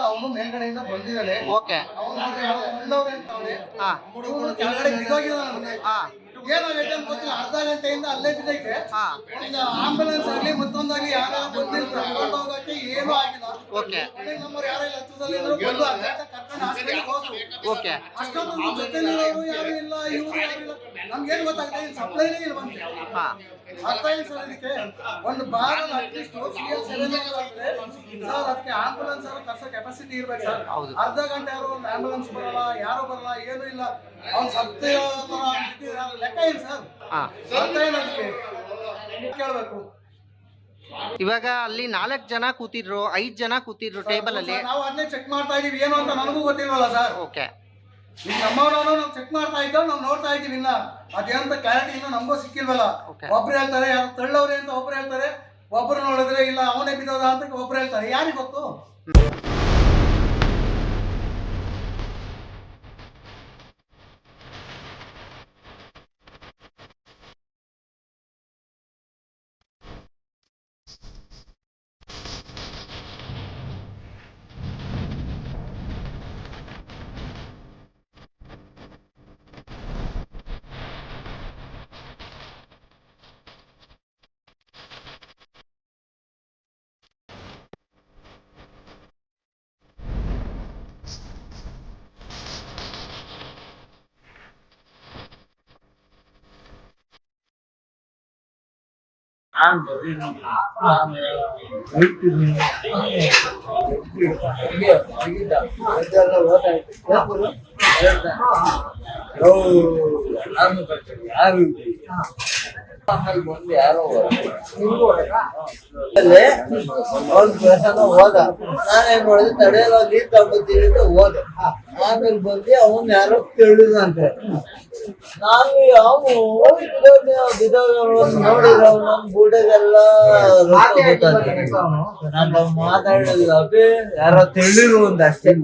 ಅವನು ಮೇಲ್ಗಡೆಯಿಂದ ಬಂದಿದ್ದಾನೆ. ಓಕೆ. ಏನಾಗೈತೆ ಅಂತ ಗೊತ್ತಿಲ್ಲ. ಅರ್ಧ ಗಂಟೆಯಿಂದ ಅಲ್ಲೇ ಬಿದ್ದೈತೆ. ಒಂದು ಆಂಬುಲೆನ್ಸ್ ಆಗಲಿ ಮತ್ತೊಂದಾಗಲಿ ಯಾರು ಬಂದಿಲ್ಲ, ಕರ್ಕೊಂಡು ಹೋಗಕ್ಕೆ ಏನೂ ಆಗಿಲ್ಲ. ಓಕೆ. ನಮ್ಮವ್ರು ಯಾರೆಲ್ಲ ಹತ್ತದಲ್ಲಿ ಇದ್ರು ಬಂದು ಕರ್ಕೊಂಡು ಹಾಸ್ಪಿಟಲ್ಗೆ ಹೋದ್ರು. ಓಕೆ. ಅಷ್ಟೊಂದು ಜೊತೆಲಿರೋರು ಯಾರು ಇಲ್ಲ, ಇವರು ಯಾರು ಇಲ್ಲ. ನಮ್ಗೇನು ಗೊತ್ತಾಗ್ತದೆ, ಇಲ್ಲಿ ಸಪ್ಲೈನೇ ಇಲ್ಲ ಬಂತು. ಅರ್ಥ ಏನು ಸರ್ ಇದಕ್ಕೆ? ಒಂದು ಬಾರಲ್ಲಿ ಅಟ್ಲೀಸ್ಟ್ ಸರ್ ಅದಕ್ಕೆ ಆಂಬುಲೆನ್ಸ್ ಕರ್ಸೋ ಕೆಪಾಸಿಟಿ ಇರ್ಬೇಕು ಸರ್. ಅರ್ಧ ಗಂಟೆ ಯಾರು ಒಂದು ಆಂಬುಲೆನ್ಸ್ ಬರಲ್ಲ, ಯಾರು ಬರಲ್ಲ, ಏನೂ ಇಲ್ಲ. ಅವ್ನು ಸತ್ಯ ಲೆಕ್ಕ ಏನು ಸರ್? ಅರ್ಥ ಏನು ಅದಕ್ಕೆ ಕೇಳಬೇಕು. ಇವಾಗ ಅಲ್ಲಿ 4 ಜನ ಕೂತಿದ್ರು, 5 ಜನ ಕೂತಿದ್ರು ಟೇಬಲ್ ಅಲ್ಲಿ. ನಾವು ಅದನ್ನೇ ಚೆಕ್ ಮಾಡ್ತಾ ಇದೀವಿ, ಏನು ಅಂತ ನನಗೂ ಗೊತ್ತಿಲ್ವಲ್ಲ ಸರ್. ಓಕೆ. ಈಗ ನಮ್ಮವ್ರು ನಾವು ಚೆಕ್ ಮಾಡ್ತಾ ಇದ್ದೋ, ನಾವು ನೋಡ್ತಾ ಇದೀವಿ. ಇಲ್ಲ ಅದೇಂತ ಕ್ಲಾರಿಟಿ ಇನ್ನೂ ನಮಗೂ ಸಿಕ್ಕಿಲ್ವಲ್ಲ. ಒಬ್ರು ಹೇಳ್ತಾರೆ ಯಾರು ತಳ್ಳವ್ರೆ ಅಂತ, ಒಬ್ರು ಹೇಳ್ತಾರೆ, ಒಬ್ರು ನೋಡಿದ್ರೆ ಇಲ್ಲ ಅವನೇ ಬಿದ್ದೋದ ಅಂತ ಒಬ್ರು ಹೇಳ್ತಾರೆ. ಯಾರಿಗೆ ಗೊತ್ತು? ಯಾರೋ ಅವ್ನ ಕೆಲಸನ ಹೋದ. ನಾನೇನ್ ಮಾಡಿದೆ, ತಡೆಯಲ್ಲ ನೀರ್ ತಗೊಂಡ್ಬರ್ತೀವಿ ಅಂತ ಹೋದೆ. ಆಮೇಲೆ ಬಂದು ಅವನ್ ಯಾರೋ ತಿಳಿದಂತೆ. ನಾನು ನೋಡಿದ್ರೆ ಅವನ ಬೂಟೆಗೆಲ್ಲ ನಾನು ಮಾತಾಡಿಲ್ಲ. ಯಾರೋ ತಿಳಿರು ಅಂತ ಅಷ್ಟೇ.